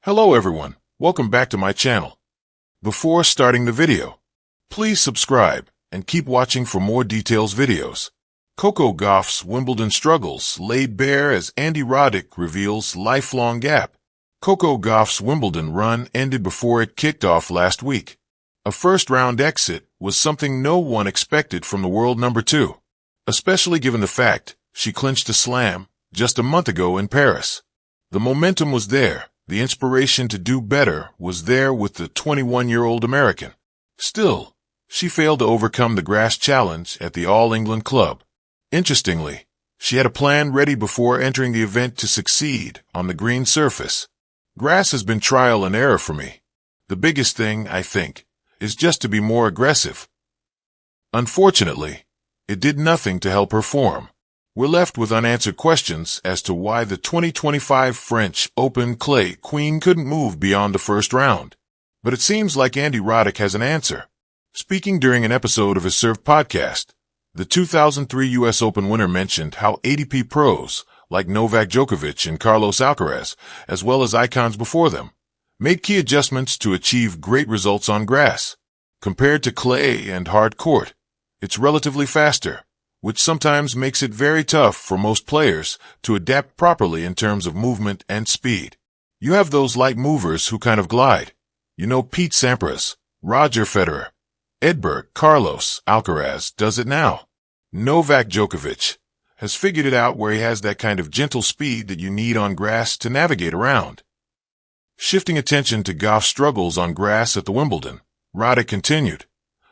Hello everyone, welcome back to my channel. Before starting the video, please subscribe and keep watching for more details videos. Coco Gauff's Wimbledon struggles laid bare as Andy Roddick reveals lifelong gap. Coco Gauff's Wimbledon run ended before it kicked off last week. A first-round exit was something no one expected from the world number 2, especially given the fact she clinched a slam just a month ago in Paris. The momentum was there. The inspiration to do better was there with the 21-year-old American. Still, she failed to overcome the grass challenge at the All England Club. Interestingly, she had a plan ready before entering the event to succeed on the green surface. Grass has been trial and error for me. The biggest thing, I think, is just to be more aggressive. Unfortunately, it did nothing to help her form. We're left with unanswered questions as to why the 2025 French Open clay queen couldn't move beyond the first round. But it seems like Andy Roddick has an answer. Speaking during an episode of his Served podcast, the 2003 U.S. Open winner mentioned how ATP pros like Novak Djokovic and Carlos Alcaraz, as well as icons before them, made key adjustments to achieve great results on grass. Compared to clay and hard court, it's relatively faster, which sometimes makes it very tough for most players to adapt properly in terms of movement and speed. You have those light movers who kind of glide. You know, Pete Sampras, Roger Federer, Edberg, Carlos Alcaraz does it now. Novak Djokovic has figured it out where he has that kind of gentle speed that you need on grass to navigate around. Shifting attention to Gauff's struggles on grass at the Wimbledon, Roddick continued.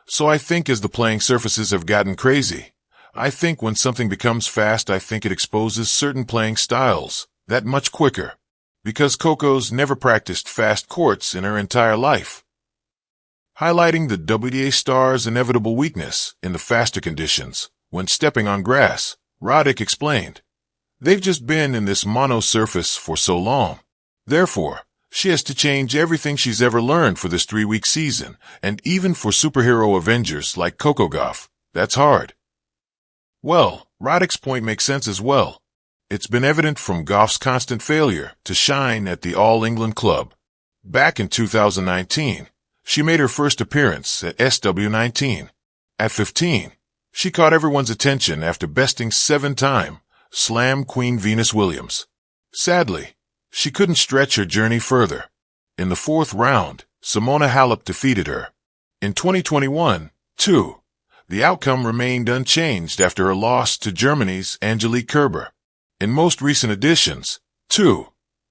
So I think as the playing surfaces have gotten crazy, I think when something becomes fast, I think it exposes certain playing styles that much quicker, because Coco's never practiced fast courts in her entire life. Highlighting the WTA star's inevitable weakness in the faster conditions when stepping on grass, Roddick explained, they've just been in this mono surface for so long. Therefore, she has to change everything she's ever learned for this 3-week season, and even for superhero Avengers like Coco Gauff, that's hard. Well, Roddick's point makes sense as well. It's been evident from Gauff's constant failure to shine at the All England Club. Back in 2019, she made her first appearance at SW19. At 15, she caught everyone's attention after besting 7-time Slam Queen Venus Williams. Sadly, she couldn't stretch her journey further. In the 4th round, Simona Halep defeated her. In 2021, too, the outcome remained unchanged after her loss to Germany's Angelique Kerber. In most recent editions, too,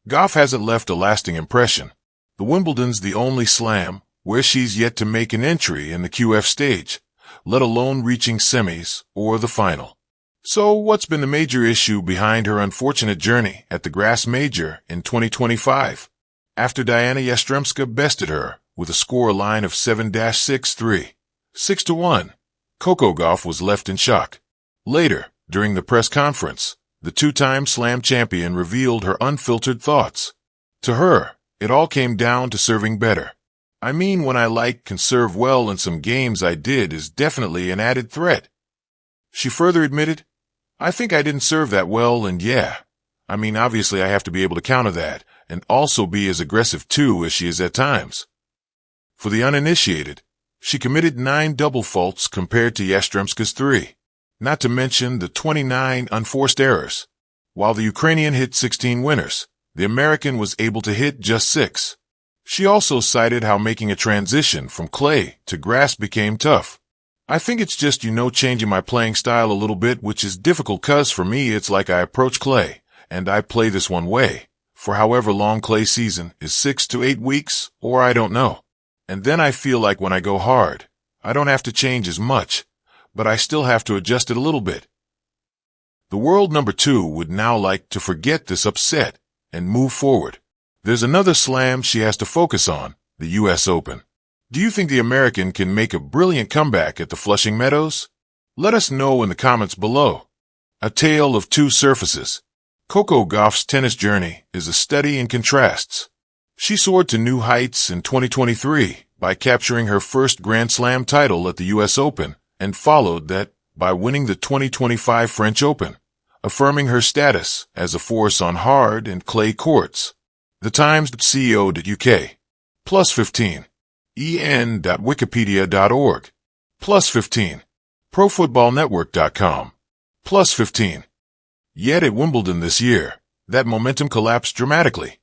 Gauff hasn't left a lasting impression. The Wimbledon's the only slam where she's yet to make an entry in the QF stage, let alone reaching semis or the final. So what's been the major issue behind her unfortunate journey at the Grass Major in 2025? After Diana Yastremska bested her with a score line of 7-6-3, 6-1, Coco Gauff was left in shock. Later, during the press conference, the 2-time slam champion revealed her unfiltered thoughts. To her, it all came down to serving better. I mean, when I can serve well in some games I did is definitely an added threat. She further admitted, I think I didn't serve that well, and obviously I have to be able to counter that and also be as aggressive too as she is at times. For the uninitiated, she committed 9 double faults compared to Yastremska's 3, not to mention the 29 unforced errors. While the Ukrainian hit 16 winners, the American was able to hit just 6. She also cited how making a transition from clay to grass became tough. I think it's just, changing my playing style a little bit, which is difficult cause for me it's like I approach clay, and I play this one way, for however long clay season is 6 to 8 weeks, or I don't know. And then I feel like when I go hard, I don't have to change as much, but I still have to adjust it a little bit. The world number 2 would now like to forget this upset and move forward. There's another slam she has to focus on, the U.S. Open. Do you think the American can make a brilliant comeback at the Flushing Meadows? Let us know in the comments below. A tale of 2 surfaces. Coco Gauff's tennis journey is a study in contrasts. She soared to new heights in 2023 by capturing her first Grand Slam title at the U.S. Open and followed that by winning the 2025 French Open, affirming her status as a force on hard and clay courts. thetimes.co.uk, +15, en.wikipedia.org, +15, profootballnetwork.com, +15. Yet at Wimbledon this year, that momentum collapsed dramatically.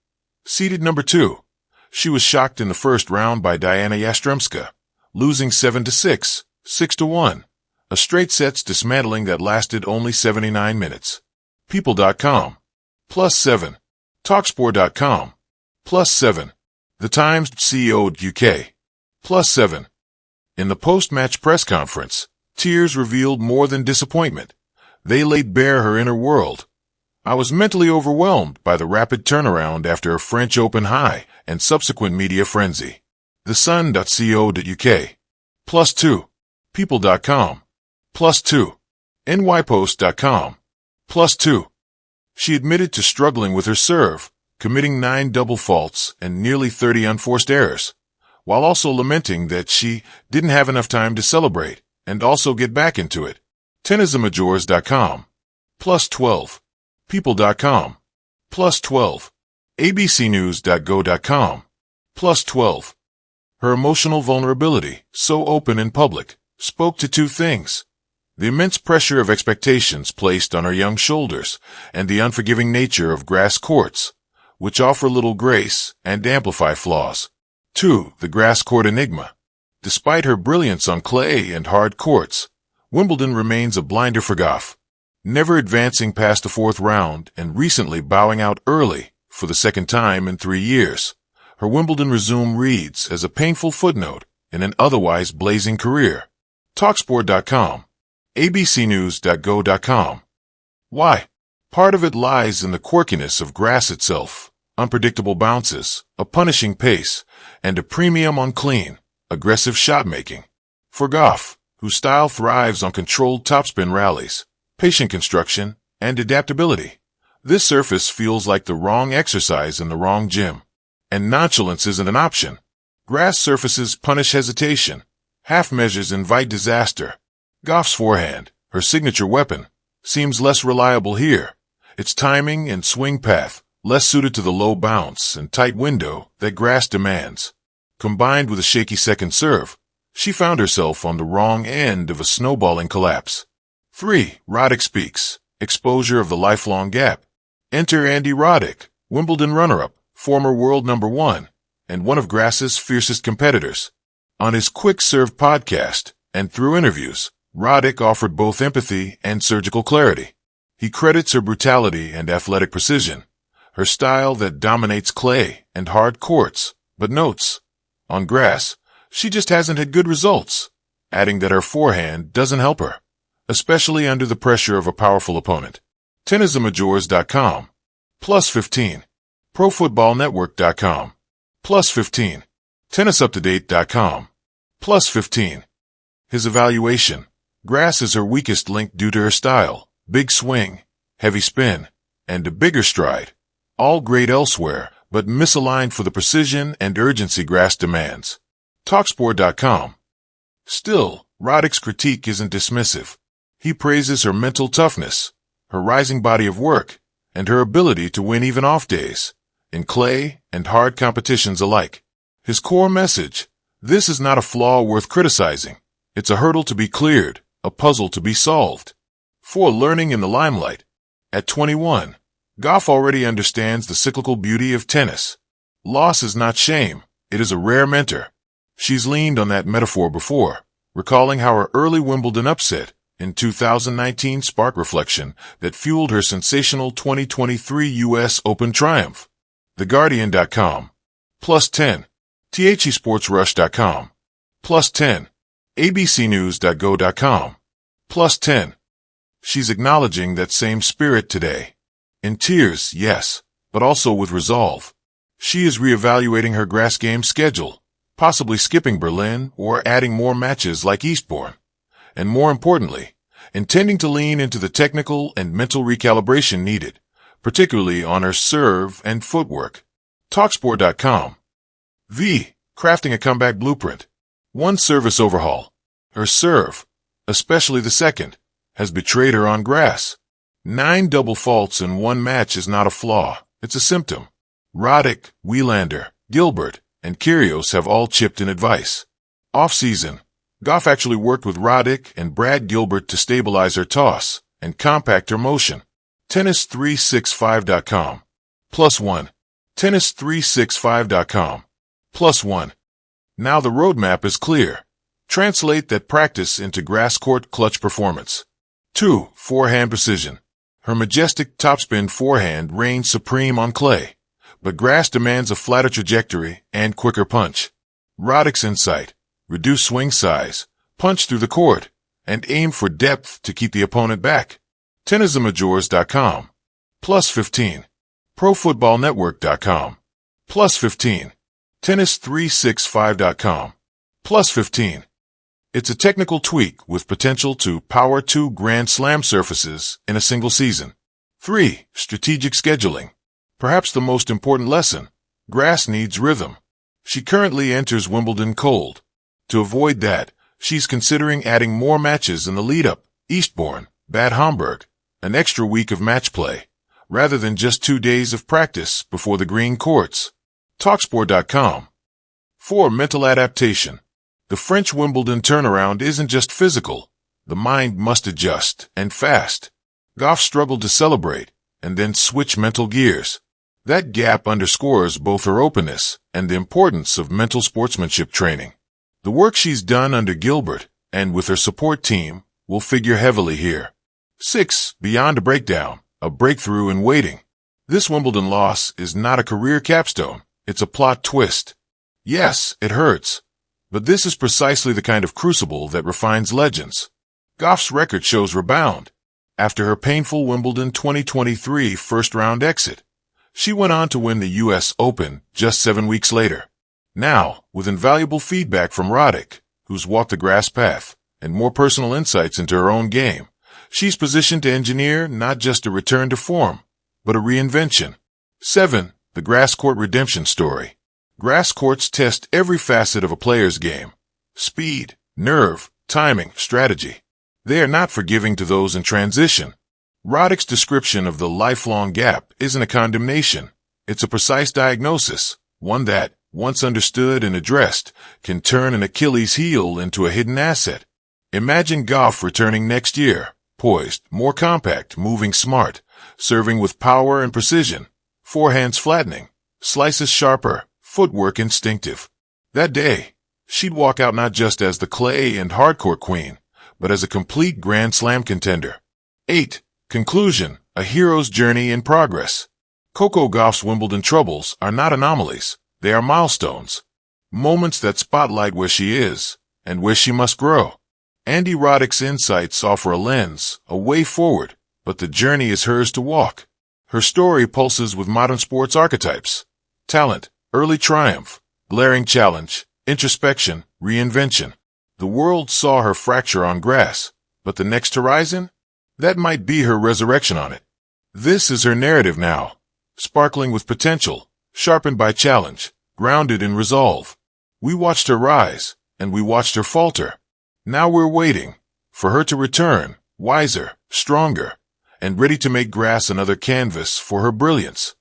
Seeded number 2, she was shocked in the first round by Diana Yastremska, losing 7-6, 6-1, a straight sets dismantling that lasted only 79 minutes. People.com, +7, Talksport.com, +7, thetimes.co.uk, +7. In the post-match press conference, tears revealed more than disappointment. They laid bare her inner world. I was mentally overwhelmed by the rapid turnaround after a French Open high and subsequent media frenzy. thesun.co.uk, +2, people.com, +2, nypost.com, +2. She admitted to struggling with her serve, committing 9 double faults and nearly 30 unforced errors, while also lamenting that she didn't have enough time to celebrate and also get back into it. tennisamajors.com, +12, people.com, +12, abcnews.go.com, +12. Her emotional vulnerability, so open in public, spoke to 2 things: the immense pressure of expectations placed on her young shoulders and the unforgiving nature of grass courts, which offer little grace and amplify flaws. 2. The grass court enigma. Despite her brilliance on clay and hard courts, Wimbledon remains a blinder for Gauff, never advancing past the 4th round and recently bowing out early for the second time in 3 years. Her Wimbledon resume reads as a painful footnote in an otherwise blazing career. Talksport.com, abcnews.go.com. Why? Part of it lies in the quirkiness of grass itself, unpredictable bounces, a punishing pace, and a premium on clean, aggressive shot-making. For Gauff, whose style thrives on controlled topspin rallies, patient construction, and adaptability, this surface feels like the wrong exercise in the wrong gym. And nonchalance isn't an option. Grass surfaces punish hesitation. Half measures invite disaster. Gauff's forehand, her signature weapon, seems less reliable here. Its timing and swing path, less suited to the low bounce and tight window that grass demands. Combined with a shaky second serve, she found herself on the wrong end of a snowballing collapse. 3. Roddick speaks. Exposure of the lifelong gap. Enter Andy Roddick, Wimbledon runner-up, former world number 1, and one of grass's fiercest competitors. On his Quick Serve podcast and through interviews, Roddick offered both empathy and surgical clarity. He credits her brutality and athletic precision, her style that dominates clay and hard courts, but notes, on grass, she just hasn't had good results, adding that her forehand doesn't help her, especially under the pressure of a powerful opponent. tennisamajors.com, +15, profootballnetwork.com, +15, tennisuptodate.com, +15. His evaluation. Grass is her weakest link due to her style, big swing, heavy spin, and a bigger stride, all great elsewhere, but misaligned for the precision and urgency grass demands. Talksport.com. Still, Roddick's critique isn't dismissive. He praises her mental toughness, her rising body of work, and her ability to win even off days, in clay and hard competitions alike. His core message: this is not a flaw worth criticizing. It's a hurdle to be cleared, a puzzle to be solved. 4. Learning in the limelight. At 21, Gauff already understands the cyclical beauty of tennis. Loss is not shame, it is a rare mentor. She's leaned on that metaphor before, recalling how her early Wimbledon upset in 2019 sparked reflection that fueled her sensational 2023 U.S. Open triumph. TheGuardian.com, +10, THESportsRush.com, +10, abcnews.go.com, +10. She's acknowledging that same spirit today. In tears, yes, but also with resolve. She is reevaluating her grass game schedule, possibly skipping Berlin or adding more matches like Eastbourne. And more importantly, intending to lean into the technical and mental recalibration needed, particularly on her serve and footwork. Talksport.com. Crafting a comeback blueprint. One service overhaul. Her serve, especially the second, has betrayed her on grass. 9 double faults in one match is not a flaw, it's a symptom. Roddick, Wielander, Gilbert, and Kyrgios have all chipped in advice. Off-season, Gauff actually worked with Roddick and Brad Gilbert to stabilize her toss and compact her motion. Tennis365.com. +1. Tennis365.com. +1. Now the roadmap is clear. Translate that practice into grass court clutch performance. 2. Forehand precision. Her majestic topspin forehand reigns supreme on clay, but grass demands a flatter trajectory and quicker punch. Roddick's insight: reduce swing size, punch through the court, and aim for depth to keep the opponent back. Tennisamajors.com. +15. ProFootballNetwork.com. +15. Tennis365.com. +15. It's a technical tweak with potential to power 2 Grand Slam surfaces in a single season. 3. Strategic scheduling. Perhaps the most important lesson: grass needs rhythm. She currently enters Wimbledon cold. To avoid that, she's considering adding more matches in the lead-up: Eastbourne, Bad Homburg, an extra week of match play, rather than just 2 days of practice before the green courts. Talksport.com. 4. Mental adaptation. The French Wimbledon turnaround isn't just physical. The mind must adjust, and fast. Gauff struggled to celebrate, and then switch mental gears. That gap underscores both her openness and the importance of mental sportsmanship training. The work she's done under Gilbert, and with her support team, will figure heavily here. 6. Beyond a breakdown, a breakthrough in waiting. This Wimbledon loss is not a career capstone, it's a plot twist. Yes, it hurts. But this is precisely the kind of crucible that refines legends. Gauff's record shows rebound. After her painful Wimbledon 2023 first-round exit, she went on to win the U.S. Open just 7 weeks later. Now, with invaluable feedback from Roddick, who's walked the grass path, and more personal insights into her own game, she's positioned to engineer not just a return to form, but a reinvention. 7. The grass court redemption story. Grass courts test every facet of a player's game: speed, nerve, timing, strategy. They are not forgiving to those in transition. Roddick's description of the lifelong gap isn't a condemnation. It's a precise diagnosis, one that, once understood and addressed, can turn an Achilles heel into a hidden asset. Imagine Gauff returning next year, poised, more compact, moving smart, serving with power and precision, forehands flattening, slices sharper, footwork instinctive. That day, she'd walk out not just as the clay and hardcourt queen, but as a complete Grand Slam contender. 8. Conclusion: a hero's journey in progress. Coco Gauff's Wimbledon troubles are not anomalies, they are milestones. Moments that spotlight where she is, and where she must grow. Andy Roddick's insights offer a lens, a way forward, but the journey is hers to walk. Her story pulses with modern sports archetypes: talent, early triumph, glaring challenge, introspection, reinvention. The world saw her fracture on grass, but the next horizon? That might be her resurrection on it. This is her narrative now, sparkling with potential, sharpened by challenge, grounded in resolve. We watched her rise, and we watched her falter. Now we're waiting for her to return, wiser, stronger, and ready to make grass another canvas for her brilliance.